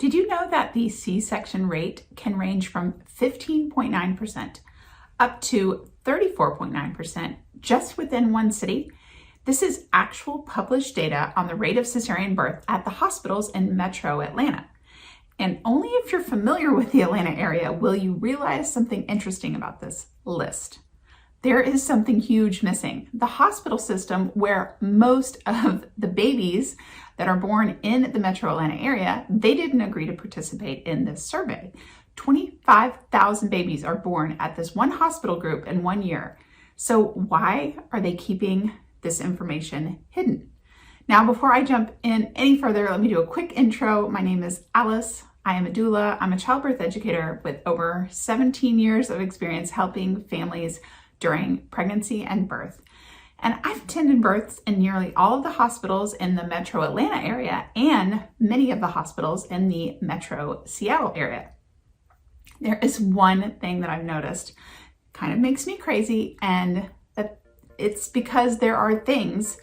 Did you know that the C-section rate can range from 15.9% up to 34.9% just within one city? This is actual published data on the rate of cesarean birth at the hospitals in Metro Atlanta. And only if you're familiar with the Atlanta area will you realize something interesting about this list. There is something huge missing. The hospital system where most of the babies that are born in the Metro Atlanta area, they didn't agree to participate in this survey. 25,000 babies are born at this one hospital group in 1 year. So why are they keeping this information hidden? Now, before I jump in any further, let me do a quick intro. My name is Alice. I am a doula. I'm a childbirth educator with over 17 years of experience helping families during pregnancy and birth. And I've attended births in nearly all of the hospitals in the Metro Atlanta area and many of the hospitals in the Metro Seattle area. There is one thing that I've noticed kind of makes me crazy, and it's because there are things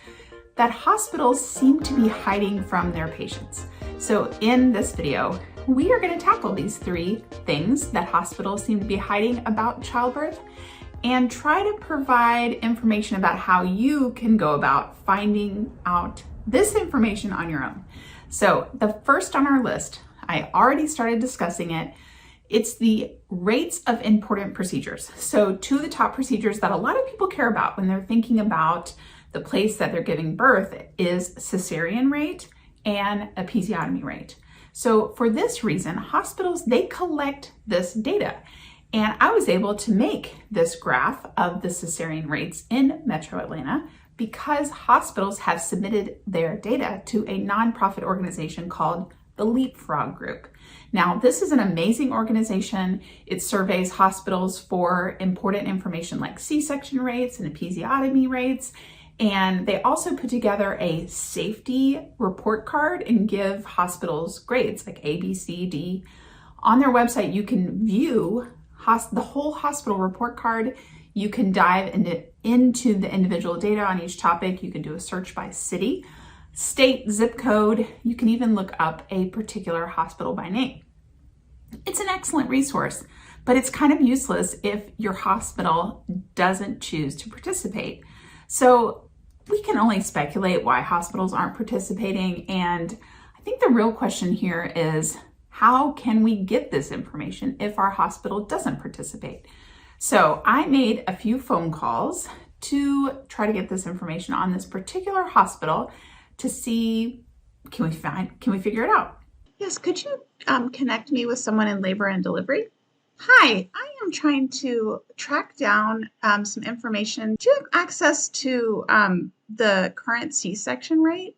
that hospitals seem to be hiding from their patients. So in this video, we are going to tackle these 3 things that hospitals seem to be hiding about childbirth and try to provide information about how you can go about finding out this information on your own. So the first on our list, I already started discussing it. It's the rates of important procedures. So 2 of the top procedures that a lot of people care about when they're thinking about the place that they're giving birth is cesarean rate and episiotomy rate. So for this reason, hospitals, they collect this data. And I was able to make this graph of the cesarean rates in Metro Atlanta because hospitals have submitted their data to a nonprofit organization called the Leapfrog Group. Now, this is an amazing organization. It surveys hospitals for important information like C-section rates and episiotomy rates. And they also put together a safety report card and give hospitals grades like A, B, C, D. On their website, you can view the whole hospital report card. You can dive into the individual data on each topic. You can do a search by city, state, zip code. You can even look up a particular hospital by name. It's an excellent resource, but it's kind of useless if your hospital doesn't choose to participate. So we can only speculate why hospitals aren't participating. And I think the real question here is, how can we get this information if our hospital doesn't participate? So I made a few phone calls to try to get this information on this particular hospital to see, can we figure it out? Yes, could you connect me with someone in labor and delivery? Hi, I am trying to track down some information. Do you have access to the current C-section rate?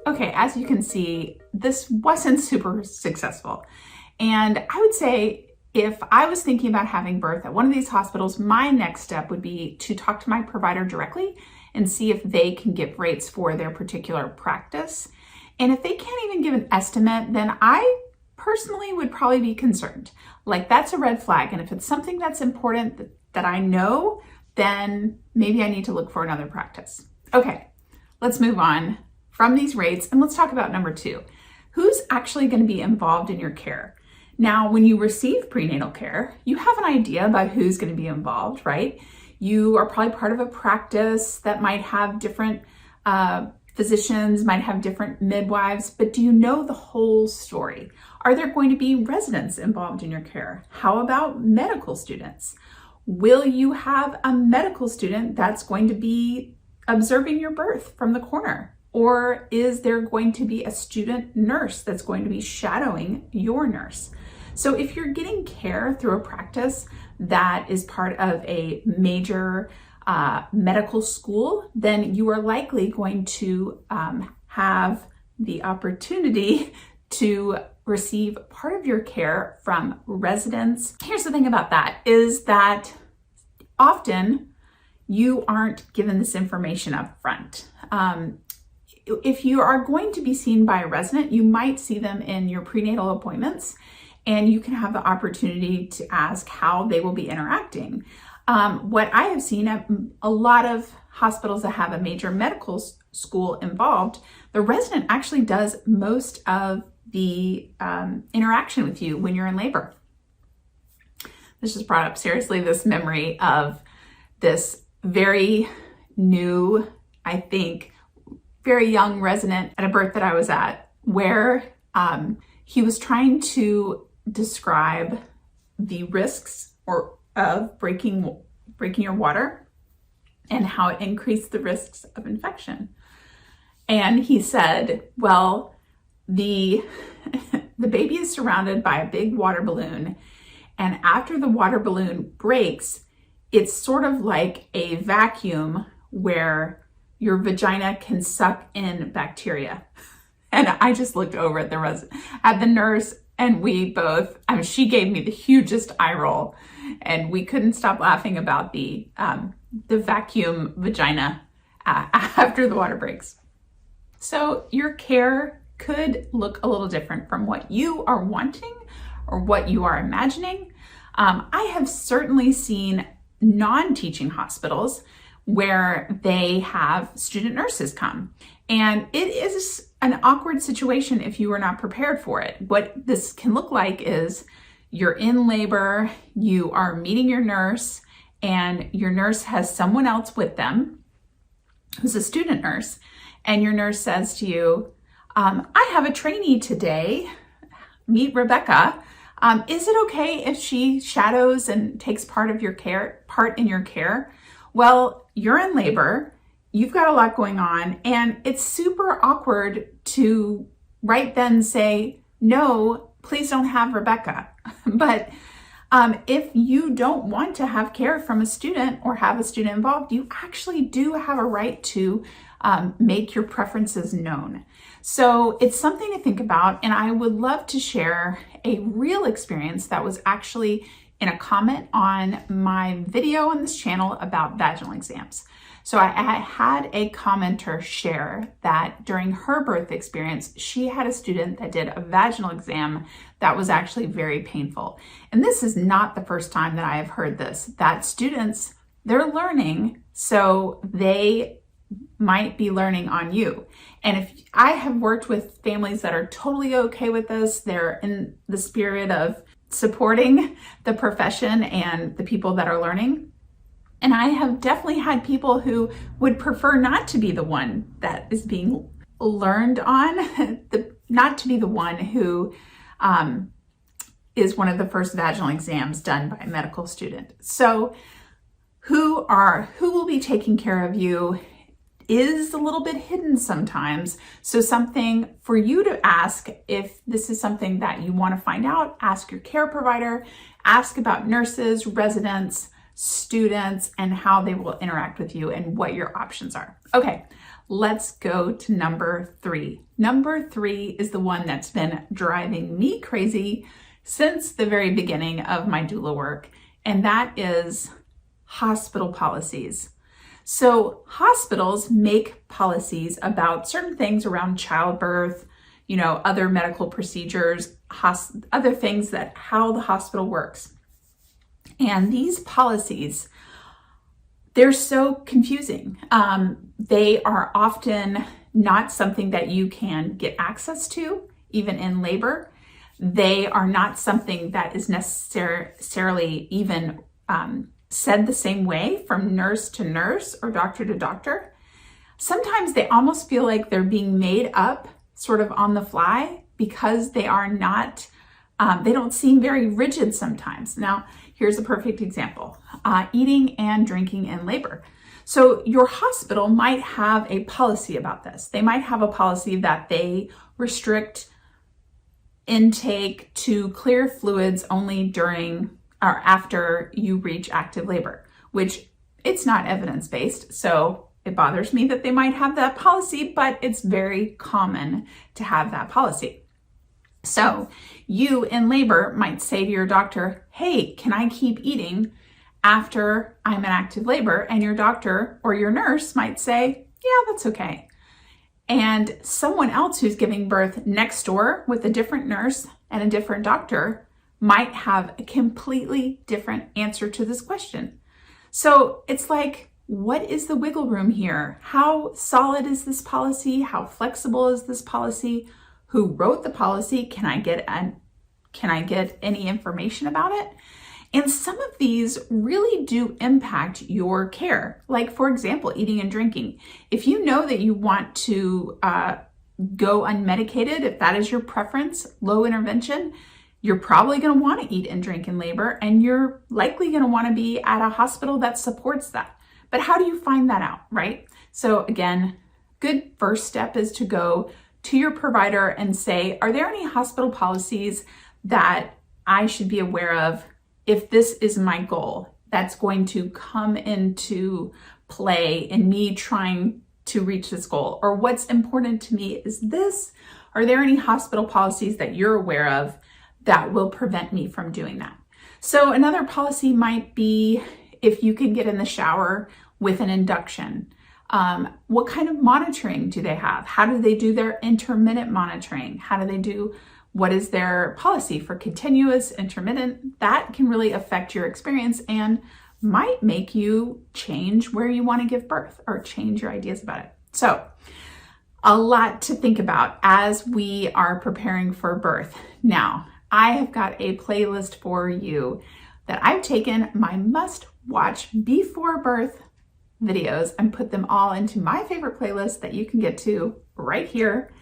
Okay, as you can see, this wasn't super successful. And I would say if I was thinking about having birth at one of these hospitals, my next step would be to talk to my provider directly and see if they can give rates for their particular practice. And if they can't even give an estimate, then I personally would probably be concerned. Like, that's a red flag. And if it's something that's important that I know, then maybe I need to look for another practice. Okay, let's move on from these rates, and let's talk about number 2. Who's actually going to be involved in your care? Now, when you receive prenatal care, you have an idea about who's going to be involved, right? You are probably part of a practice that might have different physicians, might have different midwives, but do you know the whole story? Are there going to be residents involved in your care? How about medical students? Will you have a medical student that's going to be observing your birth from the corner? Or is there going to be a student nurse that's going to be shadowing your nurse? So if you're getting care through a practice that is part of a major medical school, then you are likely going to have the opportunity to receive part of your care from residents. Here's the thing about that, is that often you aren't given this information up front. if you are going to be seen by a resident, you might see them in your prenatal appointments, and you can have the opportunity to ask how they will be interacting. What I have seen at a lot of hospitals that have a major medical school involved, the resident actually does most of the interaction with you when you're in labor. This just brought up seriously this memory of this very new, I think, very young resident at a birth that I was at, where he was trying to describe the risks of breaking your water and how it increased the risks of infection. And he said, well, the baby is surrounded by a big water balloon, and after the water balloon breaks, it's sort of like a vacuum where your vagina can suck in bacteria. And I just looked over at the nurse, and we both, she gave me the hugest eye roll, and we couldn't stop laughing about the vacuum vagina after the water breaks. So your care could look a little different from what you are wanting or what you are imagining. I have certainly seen non-teaching hospitals where they have student nurses come, and it is an awkward situation if you are not prepared for it. What this can look like is you're in labor, you are meeting your nurse, and your nurse has someone else with them who's a student nurse, and your nurse says to you, I have a trainee today, meet Rebecca. Is it okay if she shadows and takes part in your care? Well, you're in labor, you've got a lot going on, and it's super awkward to right then say, no, please don't have Rebecca. But if you don't want to have care from a student or have a student involved, you actually do have a right to make your preferences known. So it's something to think about, and I would love to share a real experience that was actually in a comment on my video on this channel about vaginal exams. So I had a commenter share that during her birth experience, she had a student that did a vaginal exam that was actually very painful. And this is not the first time that I have heard this, that students, they're learning, so they might be learning on you. And if I have worked with families that are totally okay with this, they're in the spirit of supporting the profession and the people that are learning. And I have definitely had people who would prefer not to be the one that is being learned on, not to be the one who is one of the first vaginal exams done by a medical student. So who will be taking care of you is a little bit hidden sometimes. So something for you to ask, if this is something that you want to find out, ask your care provider, ask about nurses, residents, students, and how they will interact with you and what your options are. Okay, let's go to number 3. Number 3 is the one that's been driving me crazy since the very beginning of my doula work, and that is hospital policies. So hospitals make policies about certain things around childbirth, other medical procedures, other things that how the hospital works. And these policies, they're so confusing. They are often not something that you can get access to, even in labor. They are not something that is necessarily even said the same way from nurse to nurse or doctor to doctor. Sometimes they almost feel like they're being made up sort of on the fly because they are not, they don't seem very rigid sometimes. Now, here's a perfect example, eating and drinking in labor. So your hospital might have a policy about this. They might have a policy that they restrict intake to clear fluids only during or after you reach active labor, which it's not evidence-based. So it bothers me that they might have that policy, but it's very common to have that policy. So you in labor might say to your doctor, hey, can I keep eating after I'm in active labor? And your doctor or your nurse might say, yeah, that's okay. and someone else who's giving birth next door with a different nurse and a different doctor might have a completely different answer to this question. So it's like, what is the wiggle room here? How solid is this policy? How flexible is this policy? Who wrote the policy? Can I get any information about it? And some of these really do impact your care. Like, for example, eating and drinking. If you know that you want to go unmedicated, if that is your preference, low intervention, you're probably going to want to eat and drink in labor, and you're likely going to want to be at a hospital that supports that. But how do you find that out, right? So again, good first step is to go to your provider and say, are there any hospital policies that I should be aware of if this is my goal that's going to come into play in me trying to reach this goal? Or what's important to me is this. Are there any hospital policies that you're aware of that will prevent me from doing that? So another policy might be if you can get in the shower with an induction. What kind of monitoring do they have? How do they do their intermittent monitoring? What is their policy for continuous, intermittent? That can really affect your experience and might make you change where you want to give birth or change your ideas about it. So a lot to think about as we are preparing for birth. Now, I have got a playlist for you that I've taken my must-watch before birth videos and put them all into my favorite playlist that you can get to right here.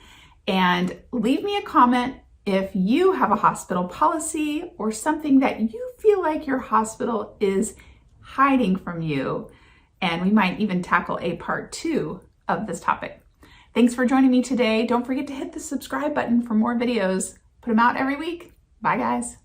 And leave me a comment if you have a hospital policy or something that you feel like your hospital is hiding from you. And we might even tackle a part 2 of this topic. Thanks for joining me today. Don't forget to hit the subscribe button for more videos. Put them out every week. Bye, guys.